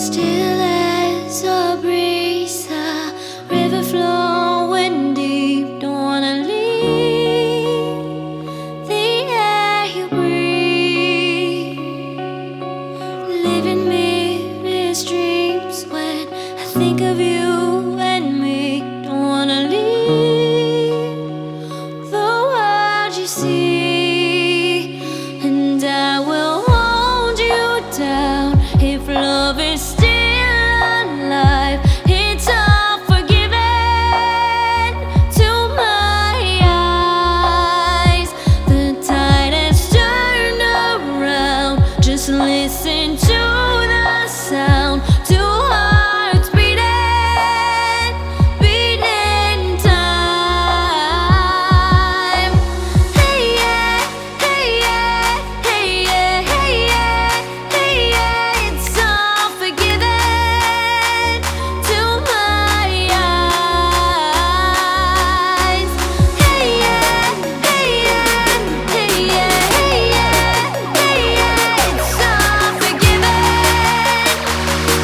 Still as a breeze, a river flowing deep. Don't wanna leave the air you breathe. Living me dreams when I think of you and me. Don't wanna leave the world you see, and I will hold you down if love is still alive. It's all forgiven to my eyes. The tide has turned around. Just listen to the sound. Two hearts beating, beating time. Hey yeah, hey yeah, hey yeah, hey yeah, hey yeah. It's all forgiven to my eyes. Hey yeah, hey yeah, hey yeah, hey yeah, hey yeah. It's all forgiven.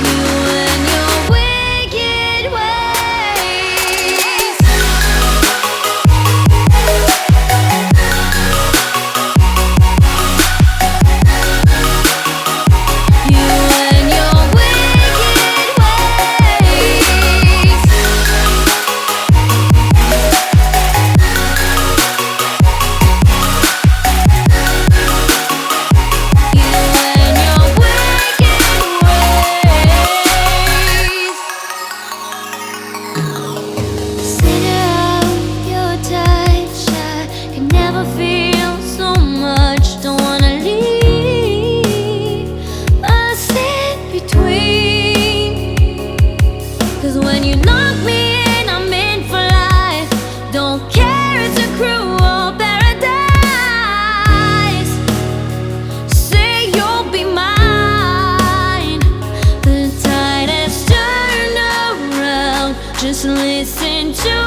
You and your wicked ways. You and your wicked ways. You and your wicked ways. Center of your touch, I can never feel so much. Don't wanna leave us in between. 'Cause when you knock me in, I'm in for life. Don't care, it's a cruel paradise. Say you'll be mine. The tide has turned around. Just listen to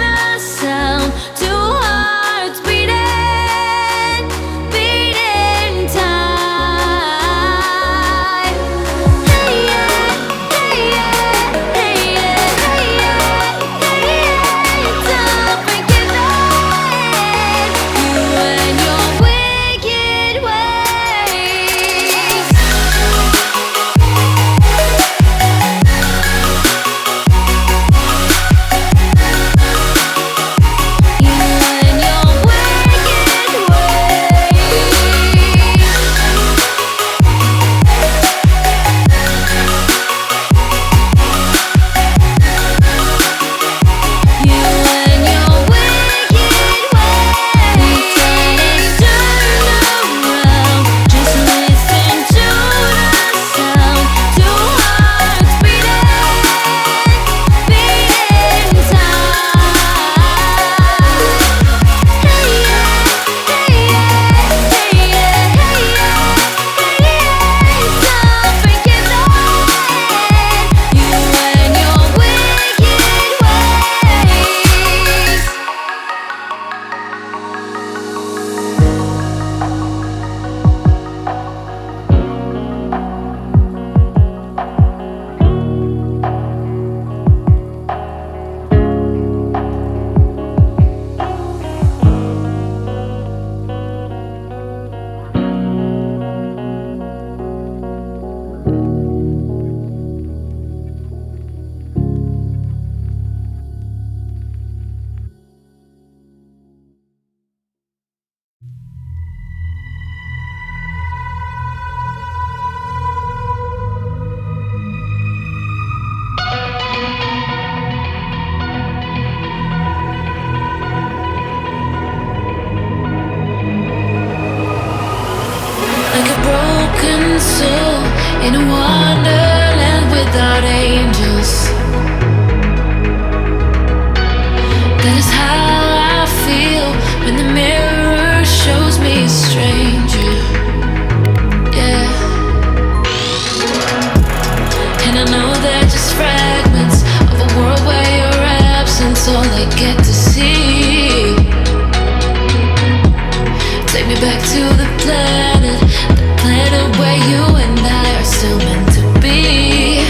the sound. Two hearts beating, beating time. Hey yeah, hey yeah, hey yeah, hey yeah, hey yeah. It's all forgiven. You and your wicked ways. You and your wicked ways. You and your wicked ways. Turn around. Just listen to the sound. Two hearts beating, beating time. Hey yeah, hey yeah, hey yeah, hey yeah, hey yeah. It's all forgiven. You and your wicked ways. Like a broken soul in a wonderland without angels. That is how I feel when the mirror shows me a stranger. Yeah. And I know they're just fragments of a world where your absence all I get to see. Take me back to the planet where you and I are still meant to be.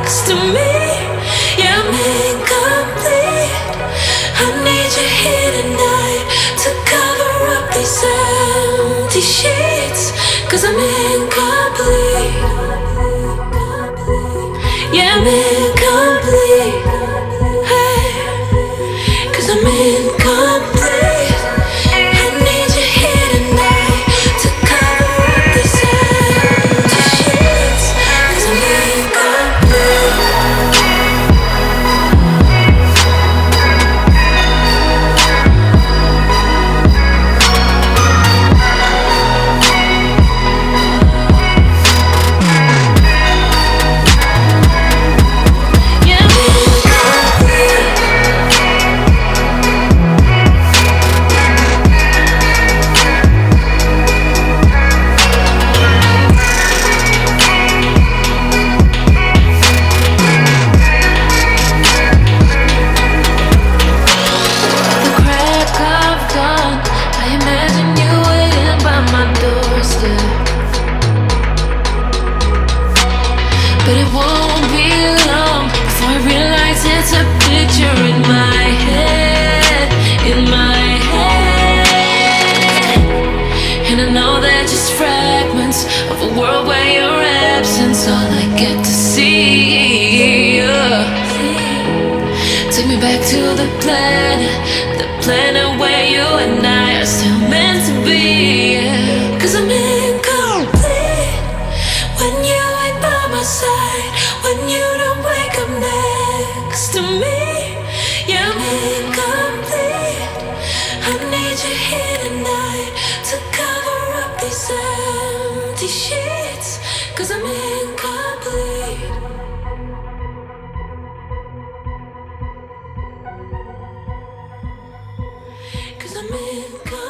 'Cause to me, yeah, I'm incomplete. I need you here tonight to cover up these empty sheets. 'Cause I'm incomplete. Yeah, I'm incomplete. Hey, 'cause I'm incomplete. I need you here tonight to cover up these empty sheets. 'Cause I'm incomplete. Yeah, I'm incomplete. The crack of dawn, I imagine you waiting by my doorstep. But it won't be long before I realize it's a picture in my head, in my head. And I know they're just fragments of a world where your absence all I get to see. Take me back to the planet where you and I are still meant to be. 'Cause I'm incomplete when you ain't by my side, when you don't wake up next to me. Yeah, I'm incomplete. I need you here tonight to cover up these empty sheets. 'Cause I'm incomplete. 'Cause I'm incomplete.